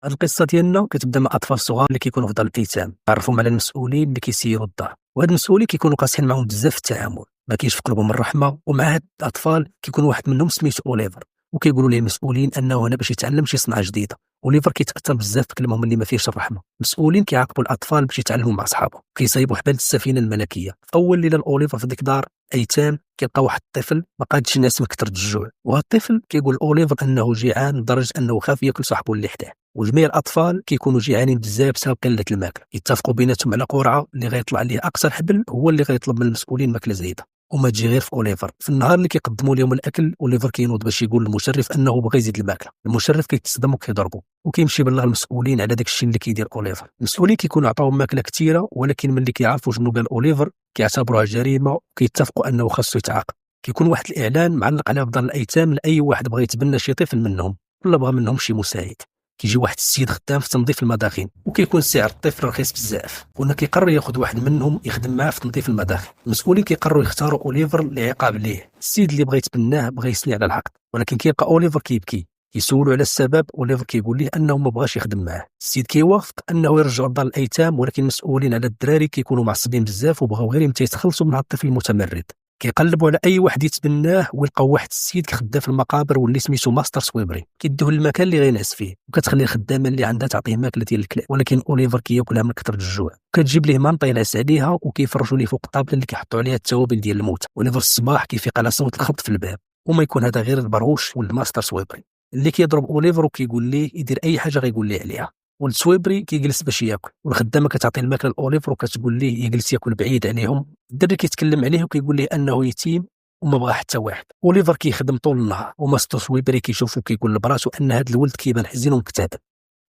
هاد القصة ديالنا كتبدا مع أطفال صغار اللي كيكونوا في دار الأيتام، عرفهم على المسؤولين اللي كيسيروا الدار، وهاد المسؤولين كيكونوا قاسيين معاهم بزاف في التعامل، ما كاينش في قلبهم الرحمة، ومع هاد الأطفال كيكون واحد منهم سميتو أوليفر، وكيقولوا ليه المسؤولين أنه هنا باش يتعلم شي صنعة جديدة. أوليفر كيتأثر بزاف بكلامهم اللي ما فيهش الرحمة. المسؤولين كيعاقبوا الأطفال باش يتعلموا مع صحابهم، كيصايبوا حبال السفينة الملكية. في أول ليلة الأوليفر في ديك دار أيتام كيلقى واحد الطفل ما قادش ينعس من كثرة الجوع، وهاد الطفل كيقول لأوليفر أنه جيعان لدرجة أنه خاف ياكل صاحبه اللي حداه. وجميع الأطفال كيكونوا جيعانين بزاف بسبب قلة الماكلة، يتفقوا بيناتهم على قرعة اللي غيطلع عليه أقصر حبل هو اللي غيطلب من المسؤولين ماكلة زايدة. وما تجي غير في أوليفر. في النهار اللي كيقدموا لهم الأكل أوليفر كينوض باش يقول للمشرف أنه بغى يزيد الماكلة. المشرف كيتصدم وكيضربو وكيمشي يبلغ المسؤولين على داك الشيء اللي كيدير أوليفر. المسؤولين كيكونوا عطاوهم ماكلة كثيرة، ولكن ملي كيعرفوا شنو قال أوليفر كيعتبروها جريمة وكيتفقوا أنه خاصو يتعاقب. كيكون واحد الإعلان معلق على دار الأيتام لأي واحد بغى يتبنى شي طفل منهم ولا بغى منهم شي مساعد. كيجي واحد السيد خدام في تنظيف المداخن، وكيكون سعر الطفل رخيص بزاف، وهنا كيقرر ياخذ واحد منهم يخدم معاه في تنظيف المداخن. المسؤولين كيقرروا يختاروا أوليفر لعقاب ليه. السيد اللي بغى يتبناه بغى يسني على العقد، ولكن كيلقى أوليفر كيبكي. كيسولوا على السبب، أوليفر كيقول ليه أنه ما بغاش يخدم معاه. السيد كيوافق أنه يرجعوا لدار الأيتام، ولكن المسؤولين على الدراري كيكونوا معصبين بزاف وبغاو غير يتخلصوا من هذا الطفل المتمرد. كيقلبوا على اي واحد يتبناه ويلقاو واحد السيد خدام في المقابر واللي سميتو ماستر سويبري. كيدوه المكان اللي غينعس فيه، وكتخلي الخدامه اللي عندها تعطيه ماكله ديال الكلاب، ولكن اوليفر كياكلها من كثر الجوع. وكتجيب ليه مانطا ينعس عليها، وكيفرجوا ليه فوق الطابله اللي كيحطوا عليها التوابل ديال الموت. اوليفر الصباح كيفيق على صوت الخبط في الباب، وما يكون هذا غير البروش والماستر سويبري اللي كيضرب اوليفر وكيقول ليه يدير اي حاجه غيقول ليه عليها. والسويبري كيجلس باش ياكل، والخدامه كتعطي الماكله لاوليفر وكتقول ليه يجلس ياكل بعيد عليهم. الدري كيتكلم عليه وكيقول ليه انه يتيم وما بغى حتى واحد. اوليفر كيخدم طول النهار، وماستر سويبري كيشوفو كيقول لبراسو ان هذا الولد كيبان حزين ومكتئب.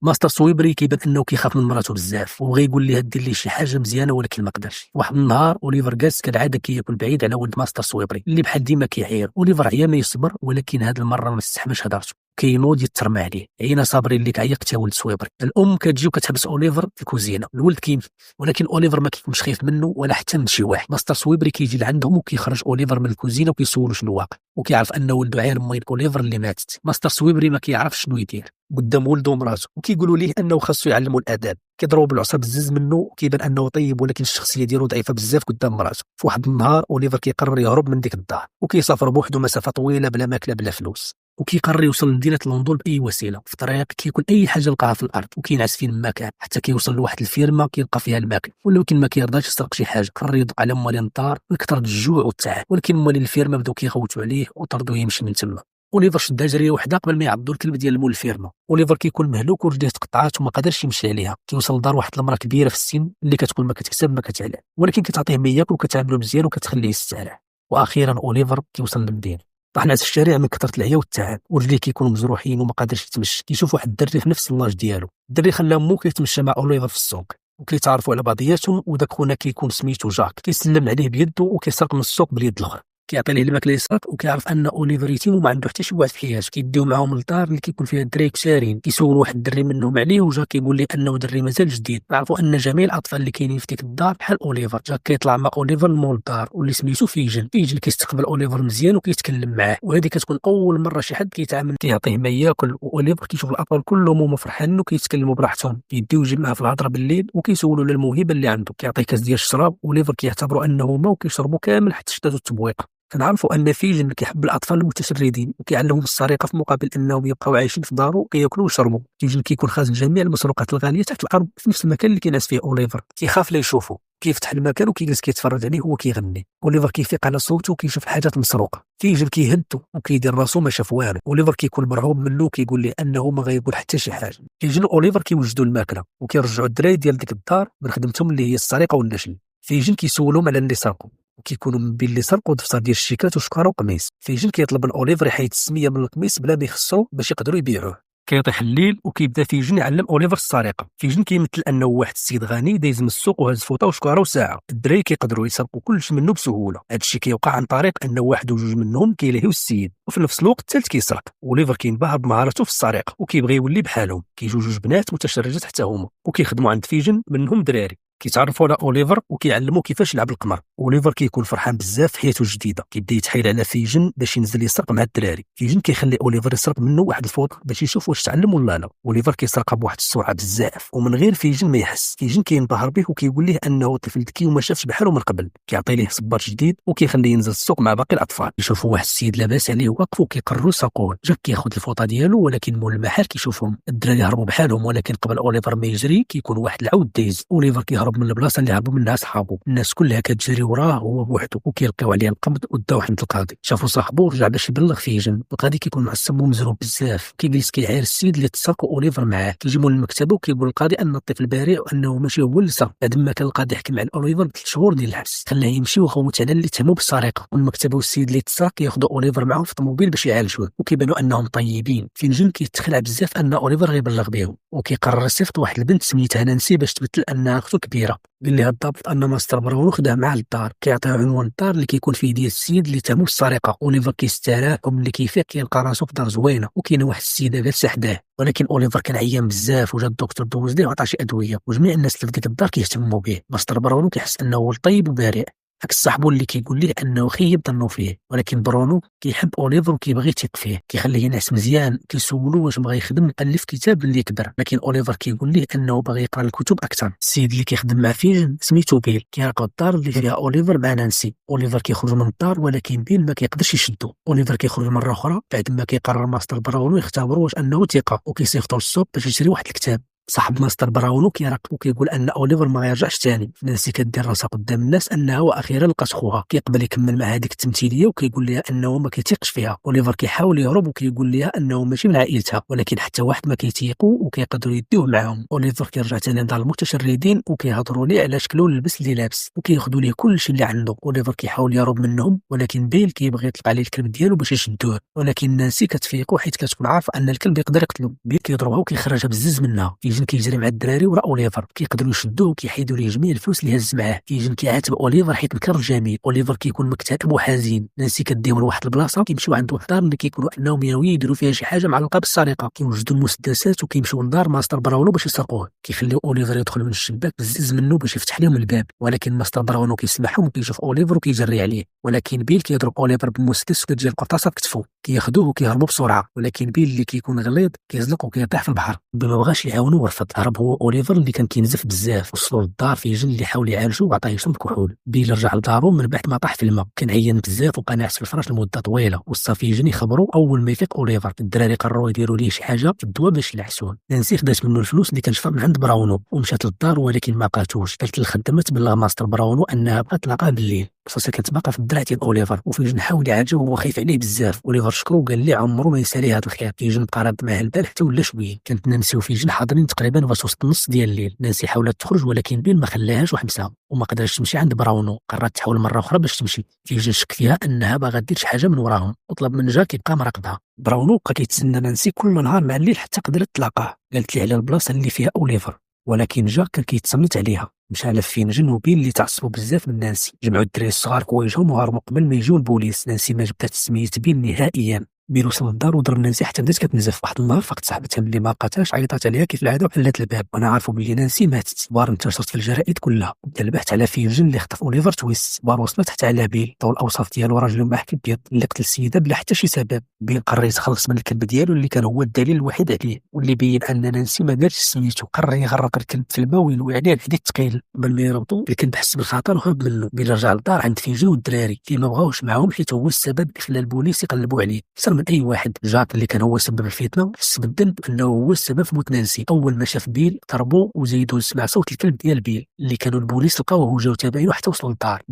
ماستر سويبري كيبان انه كيخاف من مراتو بزاف، وبغى يقول ليها دير ليه شي حاجه مزيانه ولكن ما قدرش. واحد النهار اوليفر جالس كالعاده كياكل بعيد على ولد ماستر سويبري اللي بحال ديما كيعير. اوليفر عيا ما يصبر، ولكن هذه المره ما استحملش هضرته، كينوض يترمى عليه. عينا صابرين اللي عيقت يا ولد سويبري. الام كتجي وكتحبس اوليفر في الكوزينه. الولد كيمشي، ولكن اوليفر ما كيكونش خايف منه ولا حتى من شي واحد. ماستر سويبري كيجي لعندهم وكيخرج اوليفر من الكوزينه وكيسولو شنو واقع، وكيعرف ان ولده عاير مين اوليفر اللي ماتت. ماستر سويبري ما كيعرفش شنو يدير قدام ولده ومراته، وكيقولوا ليه انه خاصو يعلموا الاداب. كيضربوا بالعصا بزز منه، وكيبان انه طيب ولكن الشخصيه ديالو ضعيفه بزاف قدام مراته. في واحد النهار اوليفر كيقرر يهرب من ديك الدار، وكيسافر بوحدو مسافه طويله بلا ماكله بلا فلوس، وكيقرر يوصل لمدينه لندن باي وسيله. في الطريق كيكون اي حاجه لقاها في الارض وكينعس فين ما كان، حتى كيوصل لواحد الفيرما كيلقى فيها الماكل. ولكن ما كيرضاش يسرق شي حاجه، قرر يدق على موالين الدار ويكثر الجوع والتعب، ولكن موالين الفيرما بداو كيغوتوا عليه وطردوه يمشي من تما. اوليفر شد جريه وحده قبل ما يعضوا الكلب ديال مول الفيرما. اوليفر كيكون مهلوك ورجليه تقطعات وما قادرش يمشي عليها. كيوصل لدار واحد المراه كبيره في السن اللي كتكون ما كتكسب ما كتعلى، ولكن كتعطيه ما ياكل وكتعاملو مزيان وكتخليه يستريح. واخيرا اوليفر كيوصل للمدينه. طاح ناس في الشارع من كثره العيا والتعب، ورجليه كيكونوا مجروحين وما قادرش يتمشى. كيشوف واحد الدري في نفس اللاج ديالو. الدري خلى مو كيتمشى مع اوليفر في السوق، وكيتعرفوا على بعضياتهم. وداك خونا كيكون سميتو جاك، كيسلم عليه بيده وكيسرق من السوق باليد الاخرى. كيعطي ليه الماكله يسرق، وكيعرف ان اوليفر يتيم وما عنده حتى شي واحد في حياته. كيديو معاهم للدار اللي كيكون فيها الدراري كثارين. كيسول واحد الدري منهم عليه، وجاك كيقول ليه انه دري مازال جديد. عرفوا ان جميع الاطفال اللي كاينين في ديك الدار بحال اوليفر. جاك كيطلع مع اوليفر لمول الدار واللي سميتو فيجن. فيجن كيستقبل اوليفر مزيان وكيتكلم معاه، وهذه كتكون اول مره شي حد كيتعامل كيعطيه ما ياكل. واوليفر كيشوف الاطفال كلهم هما فرحانين وكيتكلموا براحتهم. كيديو يجي معاه في الهضره بالليل وكيسولوا على الموهبه اللي عنده. كيعطيه كاس ديال الشراب، اوليفر كيعتبروا انه ما وكيشربوا كامل حتى شداتو التبويق. كنعرفوا ان فيجن كيحب الاطفال المتشردين وكيعلمهم السرقه في مقابل انهم يبقاو عايشين في دارو كياكلوا ويشربوا. فيجن كيكون خازن جميع المسروقات الغاليه تحت الارض في نفس المكان اللي كينعس فيه اوليفر. كيخاف لا يشوفو، كيفتح المكان وكيجلس كيتفرج عليه وهو كيغني. اوليفر كيفيق على صوته وكيشوف حاجات مسروقه. فيجن كيهدو وكيدير راسو ما شاف والو. اوليفر كيكون مرعوب منه وكيقول ليه انه ما غايقول حتى شي حاجه. فيجن اوليفر كيوجدوا الماكله وكيرجعوا الدراري ديال ديك الدار من خدمتهم اللي هي السرقه والنشل. فيجن كيسولهم على اللي سرقوا، وكيكونوا من بين اللي سرقوا دفتر ديال الشيكات وشكاره وقميص. فيجن كيطلب من اوليفر يحيد السميه من القميص بلا ما يخسروا باش يقدروا يبيعوه. كيطيح الليل وكيبدا فيجن يعلم اوليفر السرقه. فيجن كيمثل انه واحد السيد غني دايز من السوق وهز فوطه وشكاره وساعه. الدراري كيقدروا يسرقوا كلشي منه بسهوله. هذا الشيء كيوقع عن طريق انه واحد وجوج منهم كيلهيو السيد، وفي نفس الوقت الثالث كيسرق. اوليفر كينبهر بمهارته في السرقه وكيبغي يولي بحالهم. كيجوا جوج بنات متشرجات حتى هما وكيخدموا عند فيجن، منهم دراري كيتعرفوا على اوليفر وكيعلموا كيفاش يلعب القمر. اوليفر كيكون فرحان بزاف في حياته الجديده، كيبدا يتحايل على فيجن باش ينزل يسرق مع الدراري. فيجن كيخلي اوليفر يسرق منه واحد الفوطه باش يشوف واش تعلم ولا لا. اوليفر كيسرقها بواحد السرعه بزاف ومن غير فيجن ما يحس. فيجن كينبهر به وكيقول ليه انه طفل ذكي وما شافش بحاله من قبل. كيعطي ليه صباط جديد وكيخليه ينزل السوق مع باقي الاطفال. يشوفوا واحد السيد لاباس عليه واقف وكيقرروا يسرقوه. جاك كياخذ الفوطه ديالو ولكن مول المحل كيشوفهم الدراري هربوا بحالهم، ولكن قبل اوليفر ما يجري كيكون واحد العود دايز. اوليفر كيهرب من البلاصه اللي هربوا منها صحابو. الناس كلها كتجري وراه هو بوحدو وكيلقاو عليه القبض وداوه عند القاضي. شافوا صاحبو ورجع باش يبلغ فيجن. القاضي كيكون معصب ومزروب بزاف، كيجلس كيعاير السيد اللي تسرق اوليفر معاه. كيجيبوا للمكتبه وكيقول القاضي ان الطفل بريء وانه ماشي هو اللي سرق. بعد ما كان القاضي حكم على اوليفر ب3 شهور ديال الحبس، خلاه يمشي وخوت على اللي تهموا بالسرقه. والمكتبه والسيد اللي تسرق كياخذوا اوليفر معاهم في الطوموبيل باش يعالجوه وكيبانوا انهم طيبين. فيجن كيتخلع بزاف ان اوليفر غيبلغ بهم وكيقرر يصيفط واحد البنت سميتها نانسي باش تبتل انها اختو كبيره. قال لها الضابط ان ماستر براونو خداه معاه للدار، كيعطيها عنوان الدار اللي كيكون فيه ديال السيد اللي تهمو بالسرقه. اوليفر كيستريح وملي كيفيق كيلقى راسو في دار زوينه وكاينه واحد السيده جالسه حداه. ولكن اوليفر كان عيان بزاف وجا الدكتور دوز ليه وعطاه شي ادويه، وجميع الناس اللي في ديك الدار كيهتموا به. ماستر براونو كيحس انه هو طيب وبريء عكس صاحبو اللي كيقول ليه انه خيب ظنوا فيه. ولكن برونو كيحب اوليفر وكيبغي يثق فيه، كيخليه ينعس مزيان، كيسولو واش بغى يخدم يالف كتاب اللي يكبر. لكن اوليفر كيقول ليه انه باغي يقرا الكتب اكثر. السيد اللي كيخدم مع فيجن سميتو بيل كيراقب الدار اللي فيها اوليفر مع نانسي. اوليفر كيخرج من الدار ولكن بيل ما كيقدرش يشدو. اوليفر كيخرج مره اخرى بعد ما كيقرر ماستر براونو يختبروا واش انه ثقه، وكيصيفطوا للسوق باش يشري واحد الكتاب. صاحب ماستر براونو كيراقب وكيقول ان اوليفر ما يرجعش ثاني. نانسي كدير راسها قدام الناس انها واخيرا لقات خوها، كيقبل يكمل مع هذيك التمثيليه وكيقول لها انه ما كيثيقش فيها. اوليفر كيحاول يهرب وكيقول لها انه ماشي من عائلتها، ولكن حتى واحد ما كيتيقوا وكيقدروا يديوه معاهم. اوليفر كيرجع ثاني لدار المتشردين وكيهضروا ليه على شكلو اللبس اللي لابس وكياخذوا ليه كلشي اللي عنده. اوليفر كيحاول يهرب منهم ولكن بيل كيبغي يطلق عليه الكلب ديالو باش يشدوه، ولكن نانسي كتفيقو حيت كتكون عارفه ان الكلب يقدر يقتلو. بيل كيضربها وكيخرجها بزز منها. فيجن كيجري مع الدراري ورا اوليفر، كيقدروا يشدوه وكيحيدوا ليه جميع الفلوس اللي هز معاه. فيجن كيعاتب اوليفر حيت نكر الجميل. اوليفر كيكون مكتئب وحزين. نانسي كديهم لواحد البلاصه كيمشيو عند واحد الدار اللي كيقولوا انهم ناويين يديروا فيها شي حاجه معلقه بالسرقه. كيوجدوا المسدسات وكيمشيو لدار ماستر براونو باش يسرقوه. كيخليو اوليفر يدخل من الشباك بزز منه باش يفتح لهم الباب، ولكن ماستر براونو كيسمعهم وكيشوف اوليفر وكيجري عليه. ولكن بيل كيضرب اوليفر بالمسدس وكتجي القرطاسه في كتفو. كياخذوه وكيهربوا بسرعه، ولكن بيل اللي كيكون غليظ كيزلق وكيطيح في البحر. ما بغاش يعاونو ورفض. هرب هو اوليفر اللي كان كينزف بزاف. وصلوا للدار فيجن اللي حاول يعالجو وعطاه شرب كحول. بيل رجع لدارو من بعد ما طاح في الماء، كان عيان بزاف وبقى ناعس في الفراش لمده طويله. وصا فيجن يخبروا اول ما يفيق اوليفر. الدراري قرروا يديروا ليه شي حاجه في الدواء باش يلعسوه. نانسي خدات منه الفلوس اللي كان شفر من عند براونو ومشات للدار ولكن ما لقاتوش. قالت للخدامه تبلغ ماستر براونو انها بغات تلاقاه بالليل. بصح كانت باقا في الدرع ديال اوليفر وفيجن حاول يعالجه وهو خايف عليه بزاف. اوليفر شكرو وقال ليه عمرو ما ينسى ليه هذا الخير. فيجن بقى راد معاه البال حتى ولا شويه. كانت نانسي وفيجن حاضرين تقريبا فاش وسط النص ديال الليل. نانسي حاولت تخرج ولكن بيل ما خلاهاش وحبسها وما قدرتش تمشي عند براونو. قررت تحاول مره اخرى باش تمشي. فيجن شك فيها انها باغا دير شي حاجه من وراهم وطلب من جاك يبقى مراقبها. براونو بقى كيتسنى نانسي كل نهار مع الليل حتى قدرت تلاقاه. قالت ليه على البلاصه اللي فيها اوليفر ولكن جاك كان كيتصنت عليها. مشى على فينجن وبيل اللي تعصبوا بزاف من نانسي. جمعوا الدراري الصغار كواجههم وهربوا قبل ما يجيو البوليس. نانسي ما جبدات سميت بيل نهائيا. بيل وصل للدار وضرب نانسي حتى بدات كتنزف. واحد النهار فقت صاحبتها ملي ما لقاتهاش عيطات عليها كيف العاده وحلات الباب. وانا عارفوا بلي نانسي ماتت. اخبار انتشرت في الجرائد كلها. بدا البحث على فينجن اللي خطف اوليفر تويست. اخبار وصلت حتى على بيل. طول الاوصاف ديالو راجل محكي بيض اللي قتل السيده بلا حتى شي سبب. بيل قرر يتخلص من الكلب ديالو اللي كان هو الدليل الوحيد عليه واللي بين ان نانسي ما دارش سميتو. قرر يغرق الكلب في الماء ويلوي عليه الحديد الثقيل قبل ما يربطو. الكلب حس بالخطر وهرب منه. بيل رجع للدار عند فينجن والدراري اللي ما بغاوش معاهم حيت هو السبب اللي خلى البوليس يقلبوا عليه اكثر من اي واحد. جاك اللي كان هو سبب الفتنه حس بالذنب انه هو السبب في موت نانسي. اول ما شاف بيل ضربو وزيدوا سمع صوت الكلب ديال بيل اللي كانوا البوليس لقاوه وجاو تابعينه حتى وصلوا للدار.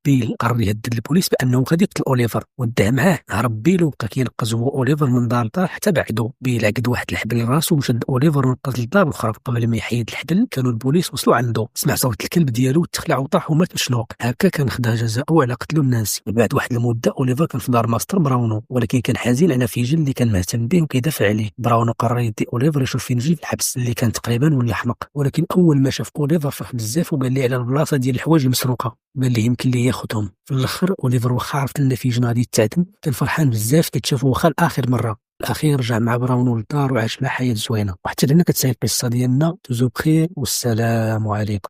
بيل قرر يهدد البوليس بانه غادي يقتل اوليفر وداه معاه. هرب بيل وبقى كينقز هو اوليفر من دار لدار حتى بعدو. بيل عقد واحد الحبل لراسو وشد اوليفر ونقز للدار الاخرى. قبل ما يحيد الحبل كانوا البوليس وصلوا عنده. سمع صوت الكلب ديالو تخلع وطاح ومات مشنوق. هكا كان خدا جزاءه على قتلو الناس. بعد واحد المده اوليفر كان في دار ماستر براونو ولكن كان حزين على فيجن اللي كان مهتم به وكيدافع عليه. براونو قرر يدي اوليفر يشوف فين جي في الحبس اللي كان تقريبا ولا حمق. ولكن اول ما شاف اوليفر فرح بزاف وقال لي على البلاصه ديال الحوايج المسروقه قال ليه يمكن ليه ياخذهم. في الاخر اوليفر واخا عرف ان فيجن غادي يتعدم كان فرحان بزاف كتشافو واخا لاخر مره. الاخير رجع مع براونو للدار وعاش مع حياه زوينه. وحتى لهنا كتسالي القصه ديالنا. دوزو بخير والسلام عليكم.